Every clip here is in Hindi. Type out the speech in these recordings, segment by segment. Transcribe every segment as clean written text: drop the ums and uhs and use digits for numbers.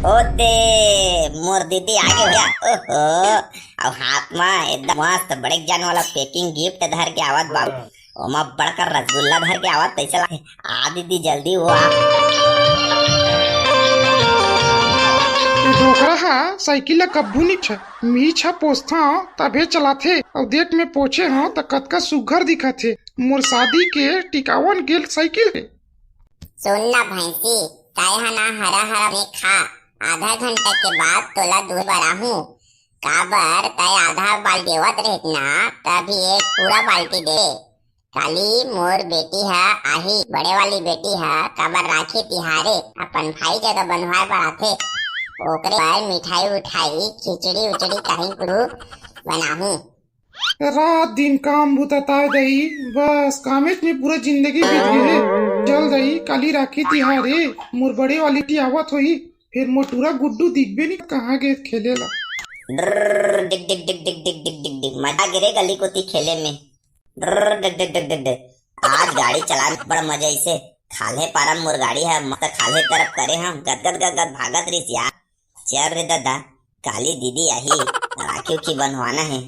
ओते मोर दीदी आगे हो गया। ओहो अब हाथ में एकदम मस्त बड़े जान वाला पैकिंग गिफ्ट धर के आवत बाबू। ओमा बड़कर रसगुल्ला धर के आवत पैसा लागे। आ दीदी जल्दी हो आ। डोकरा हा साइकिल ला कब्बू नी छ मी छ पोछता तबे चलाथे और देख में पोछे हा त कतका सुघर दिखथे। मोर शादी के टिकावन गेल साइकिल है। सुनना भैंसी ताय ना हरा हरा में खा आधा घंटा के बाद तोला दूध बराहू काबर ताय आधा बाल्टी देवत रहित ना तभी एक पूरा बाल्टी दे। काली मोर बेटी है आही बड़े वाली बेटी है काबर राखी तिहारे अपन भाई जगह बनवाए बर आथे ओकरे पर मिठाई उठाई खिचड़ी उचड़ी कहीं कुछ बनाहू। रात दिन काम बुताताय दई बस कामेच में पूरा जिंदगी बीत गए। चल दई काली राखी तिहारे मोर बड़े वाली की आवत होई फिर मोटूरा गुड्डू दिखबे नहीं कहाँ गए खेलेला। डिग डिग डिग डिग डिग डिग डिग डिग मजा गिरे गली को खेले में। डिग डिग डिग डिग डिग आज गाड़ी चलाने बड़ा मजा इसे खाले पारा मोर गाड़ी है मत खाले तरफ करे हम गदगद गदगद भागत रही यार। चल रे दादा काली दीदी आई राखी की बनवाना है।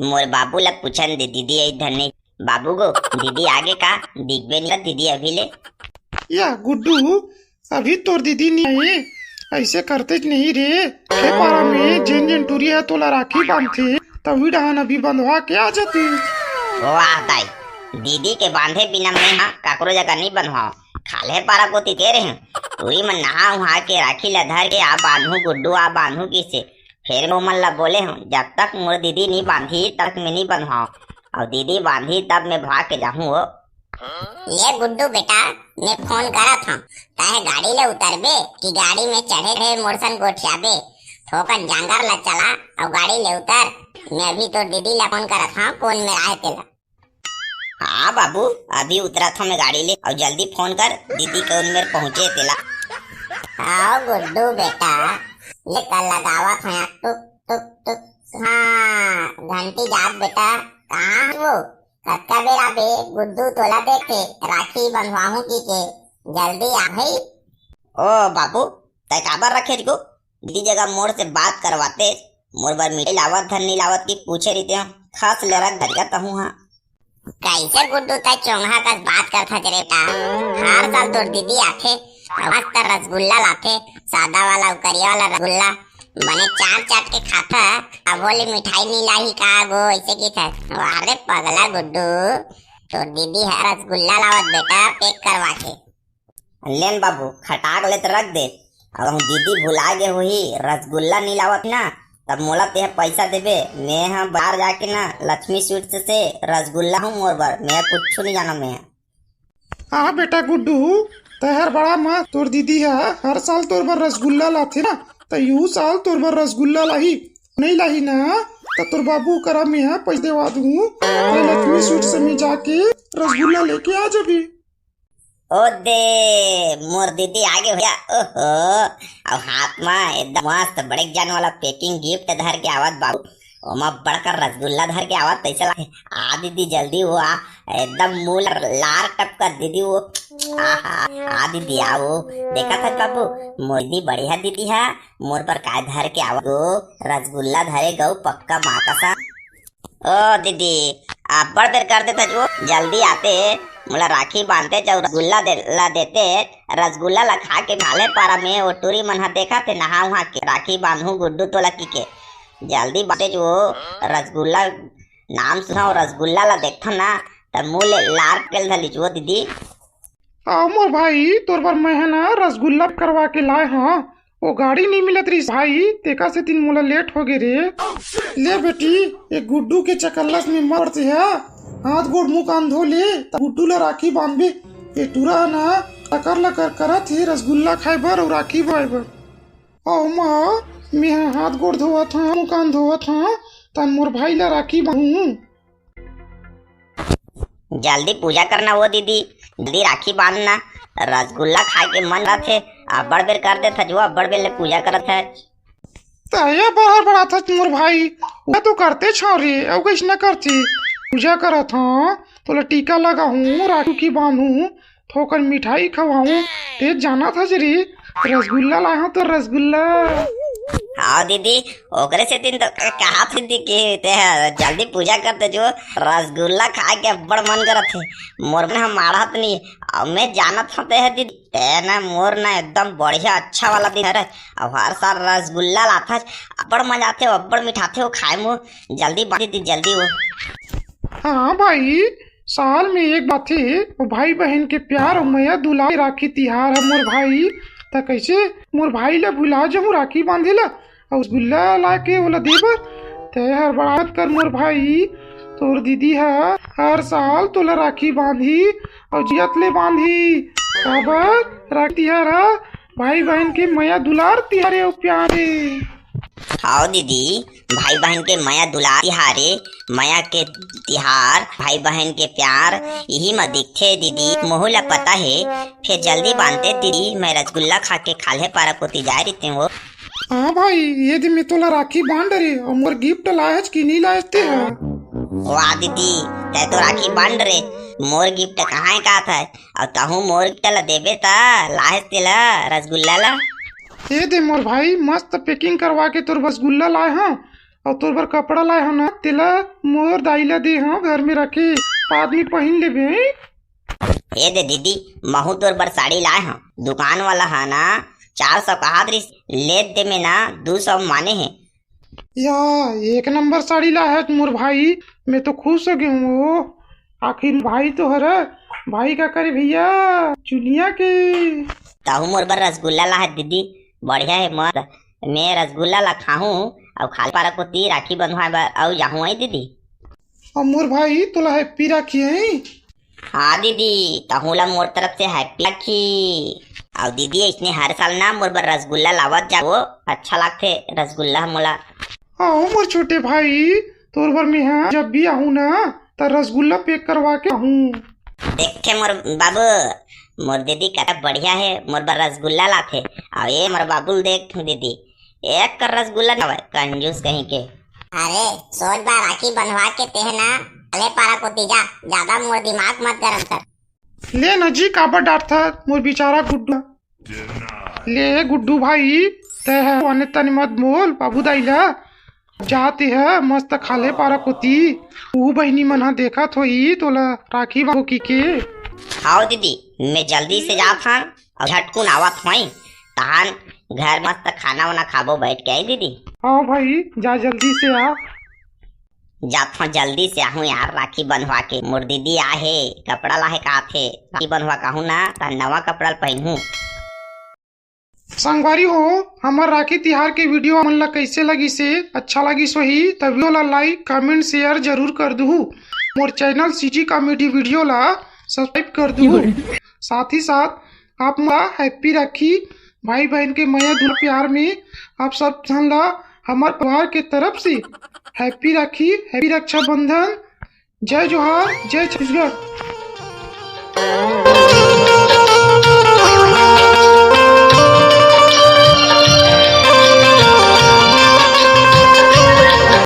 मोर बाबू लग पूछन दे दीदी इधर नहीं बाबू गो दीदी आगे का दिखबे नहीं दीदी अभी ले। या गुड्डू अभी तोर दीदी नहीं आई ऐसे करते नहीं रे। हे पारा में जेन जेन टूरी है तोला राखी बांधते तभी डहान अभी बंधवा के आ जाती। वाह दाई दीदी के बांधे बिना मैं हाँ काकरो जगह नहीं बनवाओ खाले पारा को तेरे हैं पूरी मन नहा वहा के राखी ला धर के आ बांधू गुड्डू आ बांधू किसे फिर वो मन ला बोले हूँ जब तक मोर दीदी नहीं बांधी तब मैं नहीं बनवाओ और दीदी बांधी तब मैं भाग के जाऊँ। वो ये गुड्डू बेटा मैं फोन करा था ताहे गाड़ी ले उतरबे कि गाड़ी में चढ़े रहे मोरसन गोठियाबे ठोकन जांगर ला चला और गाड़ी ले उतर। मैं अभी तो दीदी ला फोन करा था कौन में आए तेला। हाँ बाबू अभी उतरा था मैं गाड़ी ले और जल्दी फोन कर दीदी के उनमें पहुँचे तेला। आओ गुड्डू बेटा ले कल लगावा था टुक टुक टुक। हाँ घंटी जात बेटा कहाँ है वो कत्का बेरा बे गुड्डू तोला देखे राखी बनवाहू की के जल्दी आ भाई। ओ बाबू तय काबर रखे को दीदी जगह मोर से बात करवाते मोर बार मीठे लावत धन नहीं लावत की पूछे रही थे खास ले रख धर जाता हूँ। हाँ कैसे गुड्डू तय चोंगा का बात करता जरेटा हर साल तोर दीदी आथे आज तर रसगुल्ला लाथे सादा वाला करिया वाला रसगुल्ला बने चाट चाट के खाता अब बोले मिठाई नहीं लाई का गो ऐसे की था। अरे पगला गुड्डू तो दीदी है रसगुल्ला लावत बेटा पैक करवा के लेन बाबू खटाक ले तो रख दे। अब हम दीदी भुला गए हुई रसगुल्ला नहीं लावत ना तब मोला ते पैसा देबे मैं हम बाहर जाके ना लक्ष्मी स्वीट्स से रसगुल्ला हूँ मोर बार मैं कुछ नहीं जाना मैं। हाँ बेटा गुड्डू तहर बड़ा माँ तोर दीदी है हर साल तोर बार रसगुल्ला लाथे ना तो यू साल तोर बार रसगुल्ला लाही नहीं लाही ना तो तोर बाबू करा में है पैसे देवा दूँ तो लक्ष्मी स्वीट से मैं जाके रसगुल्ला लेके आ जाबी। ओ दे मोर दीदी आगे हो गया। ओहो अब हाथ में एकदम मस्त बड़े जान वाला पैकिंग गिफ्ट धर के आवत बाबू। ओमा बड़कर रसगुल्ला धर के आवत पैसा लागे। आ दीदी जल्दी हो आ एकदम मुंह लार टपकर दीदी वो आ दीदी आओ देखा था बाबू मोर दीदी बढ़िया दीदी है मोर पर काय धर के आवत गो रसगुल्ला धरे गौ पक्का माँ का सा। ओ दीदी आप बड़ देर कर देते जो जल्दी आते मोला राखी बांधते चाहे रसगुल्ला ला देते रसगुल्ला ला खा के भाले पारा में वो टूरी मन देखा थे नहा वहा के राखी बांधू गुड्डू तो लकी के जल्दी बाटे जो रसगुल्ला नाम सुना रसगुल्ला ला देखता ना तब मुँह लार पेल धली जो दीदी। आओ मोर भाई तोर बार मैं है ना रसगुल्ला करवा के लाए हाँ वो गाड़ी नहीं मिलत रही भाई तेका से तीन मोला लेट हो गए रे। ले बेटी एक गुड्डू के चकल्लस में मर से है हाथ गोड़ मुंह कान धो ले गुड्डू ला राखी बांधबे ये टूरा ना लकर करत है रसगुल्ला खाए बर और राखी बाए बर। आओ माँ मैं हाथ गोड़ धोआ था मुंह कान धोआ था तन मोर भाई ला राखी बांधू। जल्दी पूजा करना वो दीदी जल्दी राखी बांधना रसगुल्ला खाए के मन रहा थे अब्बड़ बेर कर दे था जो अब्बड़ बेर ले पूजा करत है। ताया बाहर बड़ा था मोर भाई मैं तो करते छौरी अब कुछ न करती पूजा करा था तो टीका लगा हूँ राखी की बांधू थोकर मिठाई खवाऊं तेज जाना था जरी रसगुल्ला लाया हूँ तो रसगुल्ला। हाँ दीदी, ओकरे से दिन तो कहा थी दी कि ते जल्दी पूजा करते जो रसगुल्ला खा के बड़ मन करत थे। मोर में हम मारत नहीं, अब मैं जानत हते है दीदी ते ना मोर ना एकदम बढ़िया अच्छा वाला दिन है। अब हर साल रसगुल्ला लाता बड़ मजा आते हो, बड़ मिठाते हो खाए मुँह। जल्दी दीदी जल्दी वो। हाँ भाई, साल में एक बात है, वो भाई बहन के प्यार और मैया दुलार राखी तिहार है मोर भाई। त कैसे मोर भाई ला भुला जाऊँ राखी बांधे ला और रसगुल्ला ला के ओला देबर। ते हर बड़ात कर मोर भाई, तोर दीदी है हर साल तोला राखी बांधी और जियत ले बांधी। काबर राखी तिहार है भाई बहन के मैया दुलार तिहारे और प्यारे। हाँ दीदी, भाई बहन के माया दुलार तिहारे, माया के तिहार, भाई बहन के प्यार यही में दिखते दीदी। मोहला पता है, फिर जल्दी बांधते दीदी। मैं रसगुल्ला खा के खाले पारा पोती जा रही थी वो। हाँ भाई, ये दिन में तोला राखी बांध रे और मोर गिफ्ट लायज कि नहीं लायज ते है। वाह दीदी, तै तो राखी बांध रे, मोर गिफ्ट कहाँ का था? और कहूँ मोर गिफ्ट ला देबे ता लाहे तेला रसगुल्ला ला। ये दे मोर भाई, मस्त पैकिंग करवा के तोर रसगुल्ला लाए हाँ और तोर बर कपड़ा लाए हो ना, तेला मोर दाइला दे हाँ घर में रखे आदमी पहन लेबे। ये दे दीदी, महू तोर बर साड़ी लाए हाँ, दुकान वाला है ना 400 कहा ले दे में ना 200 माने हैं। या एक नंबर साड़ी ला है मोर भाई, मैं तो खुश हो गया हूँ। आखिर भाई तो हर भाई का करे भैया चुनिया के। ताहू मोर बर रसगुल्ला ला है दीदी, बढ़िया है मत। मैं रसगुल्ला ला खाऊं और खाल पारा को ती राखी बंधवाए बर और जाऊँ आई दीदी। और मोर भाई तोला हैप्पी राखी है। हाँ दीदी, ताहू ला मोर तरफ से हैप्पी राखी। और दीदी इसने हर साल ना मोर बर रसगुल्ला लावत जा, वो अच्छा लगते रसगुल्ला मोला। आओ मोर छोटे भाई, तोर बर में हाँ जब भी आऊँ ना तो रसगुल्ला पैक करवा के आऊँ। देखे मोर बाबू, मोर दीदी कता बढ़िया है, मोर बर रसगुल्ला लाथे। और ये मोर बाबू देख दीदी, एक कर रसगुल्ला ना कंजूस कहीं के। अरे सोच बार राखी बंधवा के ते है ना अले पारा पोती जा, ज्यादा मोर दिमाग मत गरम कर। ले न जी काबर डांट था मोर बेचारा गुड्डू। ले गुड्डू भाई, ते है वाने तनी मत बोल बाबू दाइला। जाते है मस्त खाले पारा कोती, ऊ बहनी मना देखा थोई तोला राखी बाबू की के। हाँ दीदी, मैं जल्दी से जात हूँ और झटकुन आवत हुई तहान घर मस्त खाना वाना खाबो बैठ के आई दीदी। हाँ भाई, जा जल्दी से आ। जात हूँ जल्दी से आहूँ यार राखी बंधवा के। मोर दीदी आहे कपड़ा लाहे का थे, राखी बंधवा कहूँ ना ता नवा कपड़ा पहनूं। संगवारी हो, हमार राखी तिहार के वीडियो मन ला कैसे लगी से अच्छा लगी सोही तो वीडियो ला लाइक कमेंट शेयर जरूर कर दू। मोर चैनल सीजी कॉमेडी वीडियो ला सब्सक्राइब कर दू। साथ ही साथ आप ला हैप्पी राखी भाई बहन के मैया दूर प्यार में आप सब जन ला हमार परिवार के तरफ से हैप्पी राखी, हैप्पी रक्षाबंधन। जय जोहार, जय छत्तीसगढ़।